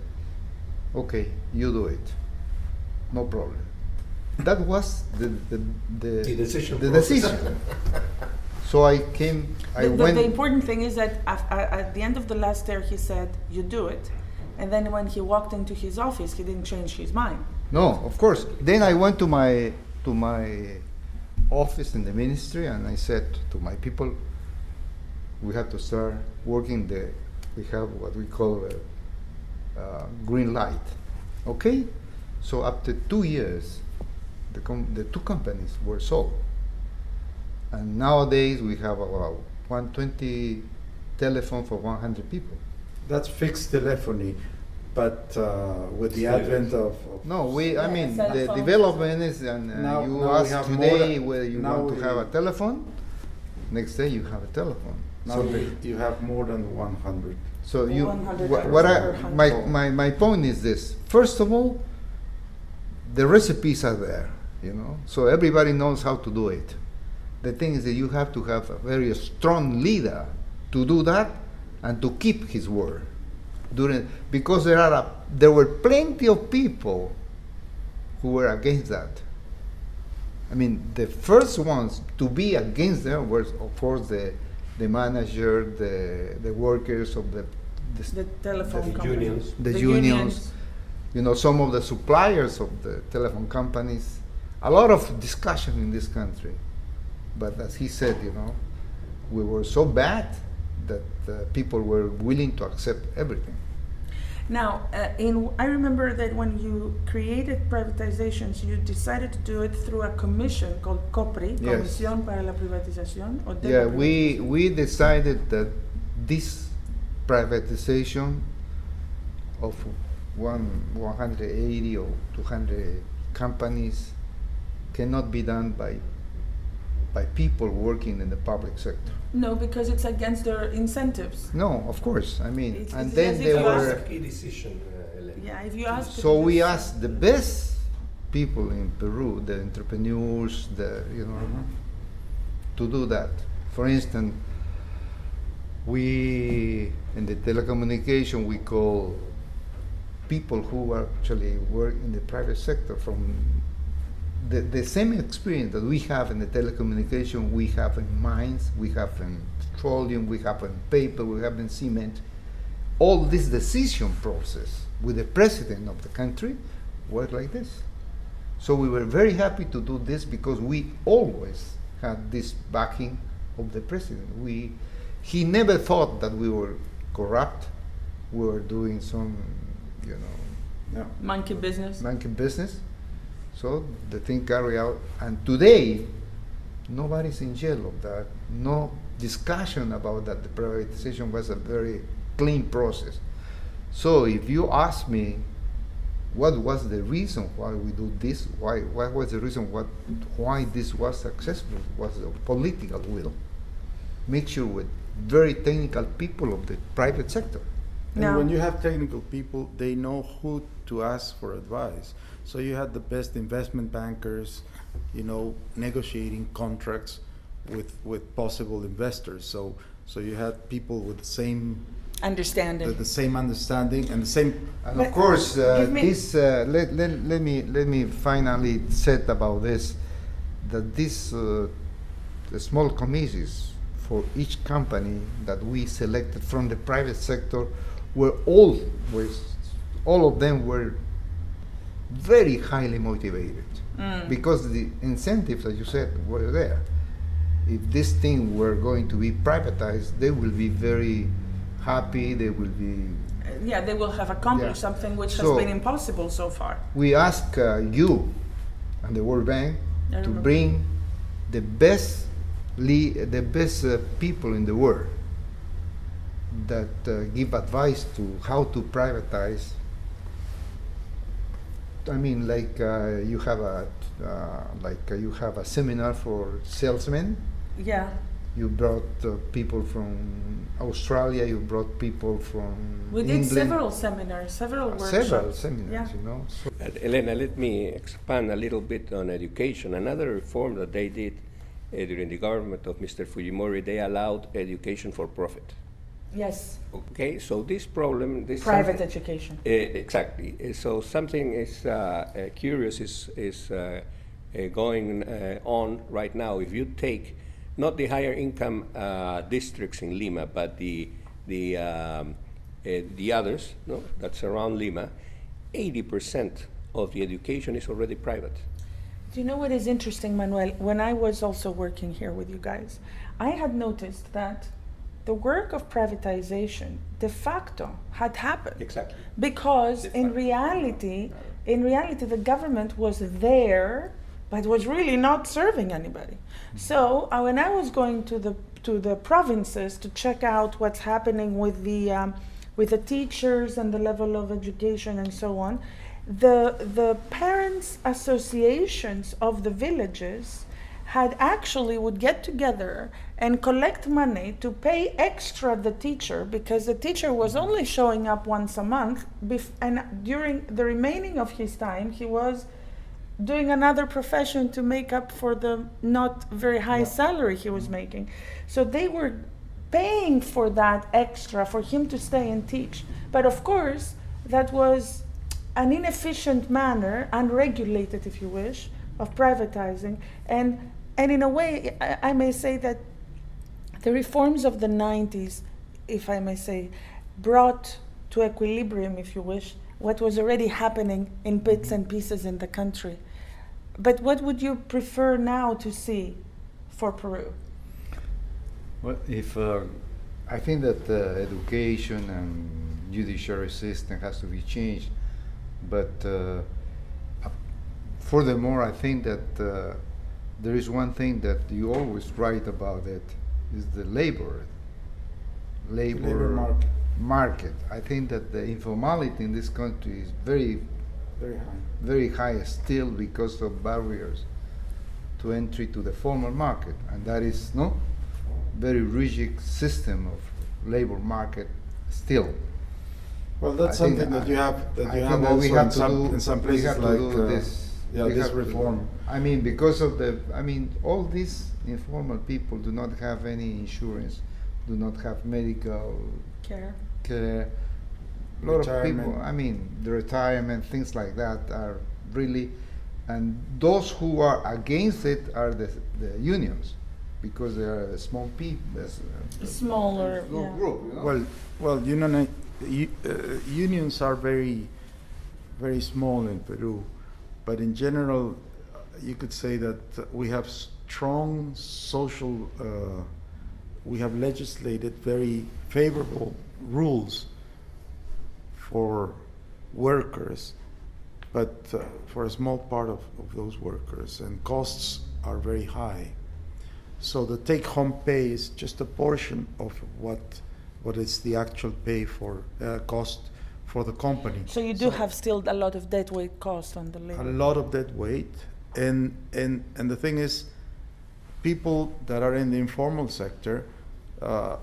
"Okay, you do it. No problem." That was the decision. So I went. The important thing is that at the end of the last year, he said, "You do it," and then when he walked into his office, he didn't change his mind. No, of course. Then I went to my office in the ministry, and I said to my people, "We have to start working. We have what we call a green light." Okay. So after 2 years, the 2 companies were sold. And nowadays we have about 120 telephone for 100 people. That's fixed telephony, but with the advent of I mean, the development is, and you ask today whether you want to have a telephone, next day you have a telephone. Now you have more than 100. So my point is this. First of all, the recipes are there, you know, so everybody knows how to do it. The thing is that you have to have a very strong leader to do that and to keep his word. Because there were plenty of people who were against that. I mean, the first ones to be against them were, of course, the manager, the workers of the telephone unions. The unions. You know, some of the suppliers of the telephone companies. A lot of discussion in this country. But as he said, you know, we were so bad that people were willing to accept everything. Now, I remember that when you created privatizations, you decided to do it through a commission called COPRI, Yes. Comisión para la Privatización. Yeah, we decided that this privatization of 180 or 200 companies cannot be done by people working in the public sector. No, because it's against their incentives. No, of course. I mean, It's then as if they you were. That's a key decision, Elena. Yeah, if you ask. So we asked the best people in Peru, the entrepreneurs, to do that. For instance, we in the telecommunication we call people who actually work in the private sector from the same experience that we have in the telecommunication, we have in mines, we have in petroleum, we have in paper, we have in cement. All this decision process with the president of the country worked like this. So we were very happy to do this because we always had this backing of the president. He never thought that we were corrupt, we were doing some, monkey business. So the thing carried out, and today nobody's in jail of that. No discussion about that the privatization was a very clean process. So if you ask me what was the reason why we do this, what was the reason why this was successful, was the political will, mixture with very technical people of the private sector. And when you have technical people, they know who to ask for advice. So you had the best investment bankers, you know, negotiating contracts with possible investors. So you had people with the same understanding, the same understanding, and the same. And of course, let me finally say about this, that these the small committees for each company that we selected from the private sector were all of them were very highly motivated, because the incentives, as you said, were there. If this thing were going to be privatized, they will be very happy, they will be... yeah, they will have accomplished something which has been impossible so far. We ask you and the World Bank to bring the best people in the world that give advice to how to privatize. I mean, like you have a seminar for salesmen. Yeah. You brought people from Australia. You brought people from We did England. Several seminars, several workshops. Several seminars, yeah. you know. So Elena, let me expand a little bit on education. Another reform that they did during the government of Mr. Fujimori, they allowed education for profit. Yes. Okay, so this problem, private education. Exactly. So something is curious is going on right now. If you take not the higher income districts in Lima, but the others, no, that's around Lima, 80% of the education is already private. Do you know what is interesting, Manuel? When I was also working here with you guys, I had noticed that the work of privatization de facto had happened. Exactly. Because in reality, the government was there, but was really not serving anybody. So when I was going to the provinces to check out what's happening with the teachers and the level of education and so on, the parents' associations of the villages would get together and collect money to pay extra the teacher, because the teacher was only showing up once a month, and during the remaining of his time he was doing another profession to make up for the not very high salary he was making. So they were paying for that extra for him to stay and teach. But of course, that was an inefficient manner, unregulated if you wish, of privatizing. And in a way, I may say that the reforms of the 90s, if I may say, brought to equilibrium, if you wish, what was already happening in bits and pieces in the country. But what would you prefer now to see for Peru? Well, I think that education and judiciary system has to be changed, but furthermore, I think that there is one thing that you always write about it, is the labor market. I think that the informality in this country is very high still, because of barriers to entry to the formal market, and that is very rigid system of labor market still. Well, that's something that you have also in some places, like this reform. I mean, because of all these informal people do not have any insurance, do not have medical care. A lot of people, the retirement, things like that are really, and those who are against it are the unions, because they are a small people, smaller group. You know? Well, unions are very, very small in Peru, but in general, you could say that we have strong social, we have legislated very favorable rules for workers, but for a small part of those workers, and costs are very high. So the take-home pay is just a portion of what is the actual pay for cost for the company. So you do have still a lot of dead weight cost on the labor. A lot of dead weight, and the thing is, people that are in the informal sector can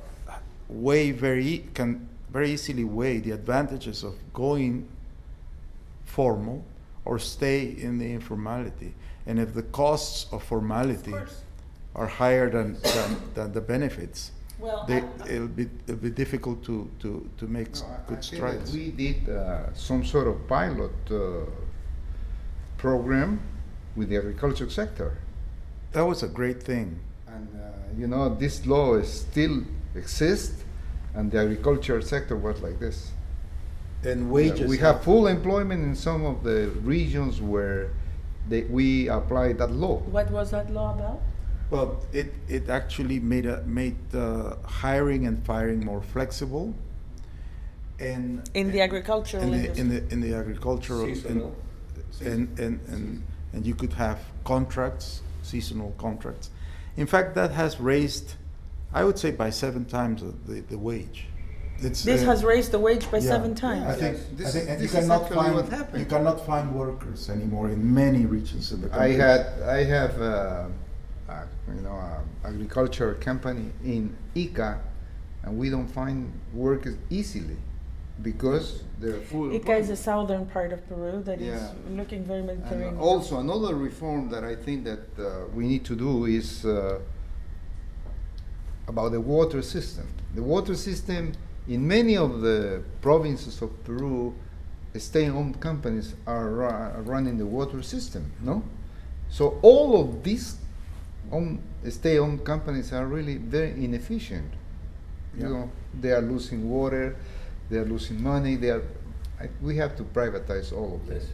very easily weigh the advantages of going formal or stay in the informality. And if the costs of formality are higher than the benefits, well, it'll be difficult to make good strides. We did some sort of pilot program with the agriculture sector. That was a great thing. And you know, this law still exists, and the agriculture sector was like this. And wages. We have full employment in some of the regions where we applied that law. What was that law about? Well, it actually made hiring and firing more flexible, and in the agricultural industry. In the agricultural, and you could have contracts, seasonal contracts. In fact, that has raised, I would say, by 7 times the wage. This has raised the wage by 7 times. I think you cannot find workers anymore in many regions in the country. I have agriculture company in Ica, and we don't find workers easily because they're full. Ica is the southern part of Peru that is looking very Mediterranean. And also, another reform that I think that we need to do is about the water system. The water system in many of the provinces of Peru, state-owned companies are running the water system, no? So all of these state-owned companies are really very inefficient. You know, they are losing water, they are losing money. We have to privatize all of this.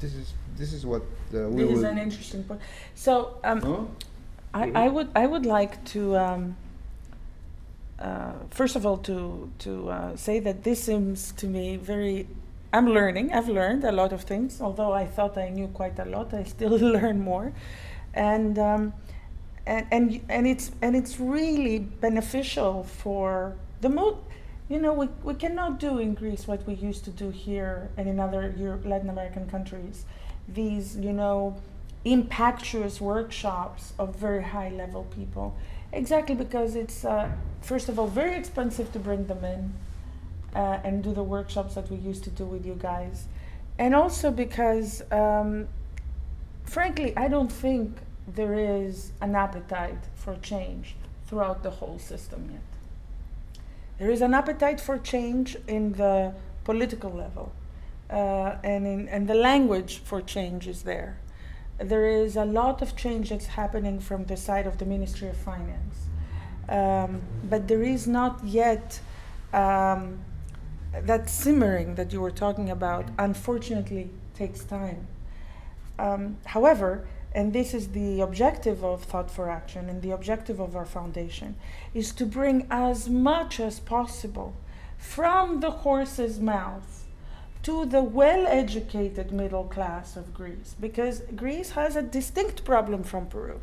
This is what we will. This is an interesting point. So I would like to. First of all, to say that this seems to me very. I've learned a lot of things. Although I thought I knew quite a lot, I still learn more, and it's really beneficial for the You know, we cannot do in Greece what we used to do here and in other Latin American countries. These, impactuous workshops of very high-level people. Exactly because it's, first of all, very expensive to bring them in and do the workshops that we used to do with you guys. And also because, frankly, I don't think there is an appetite for change throughout the whole system yet. There is an appetite for change in the political level, and the language for change is there. There is a lot of change that's happening from the side of the Ministry of Finance, but there is not yet that simmering that you were talking about. Unfortunately, takes time. However, and this is the objective of Thought for Action and the objective of our foundation, is to bring as much as possible from the horse's mouth to the well-educated middle class of Greece, because Greece has a distinct problem from Peru.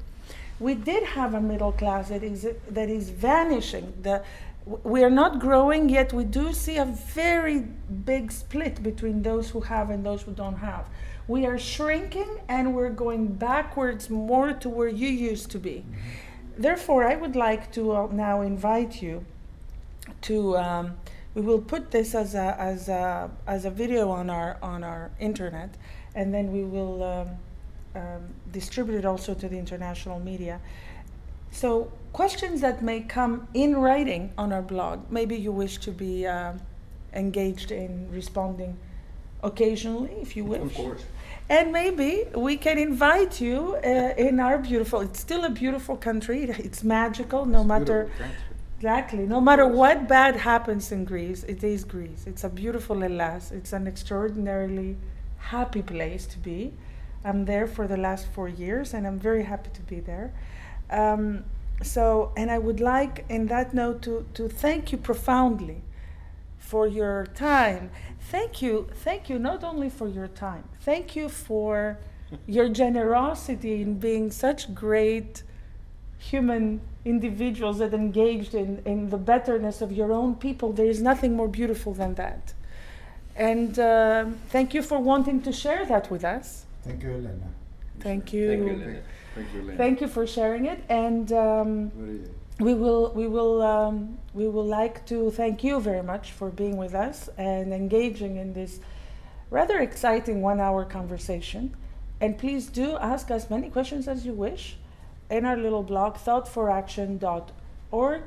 We did have a middle class that is vanishing. We are not growing, yet we do see a very big split between those who have and those who don't have. We are shrinking and we're going backwards more to where you used to be. Therefore, I would like to now invite you to, we will put this as a video on our internet, and then we will distribute it also to the international media. So questions that may come in writing on our blog, maybe you wish to be engaged in responding occasionally, if you wish. Of course. And maybe we can invite you in our beautiful, it's still a beautiful country, it's magical, no matter, exactly, no matter what bad happens in Greece, it is Greece. It's a beautiful Hellas, it's an extraordinarily happy place to be. I'm there for the last 4 years and I'm very happy to be there. And I would like, in that note, to thank you profoundly for your time. Thank you not only for your time, thank you for your generosity in being such great human individuals that engaged in the betterness of your own people, there is nothing more beautiful than that. And thank you for wanting to share that with us. Thank you, Elena. Thank you. Thank you, Elena. Thank you, Elena. Thank you for sharing it. And we will like to thank you very much for being with us and engaging in this rather exciting 1-hour conversation. And please do ask us many questions as you wish in our little blog, thoughtforaction.org,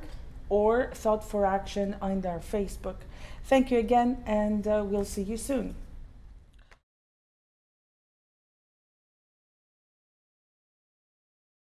or Thought for Action on our Facebook. Thank you again, and we'll see you soon.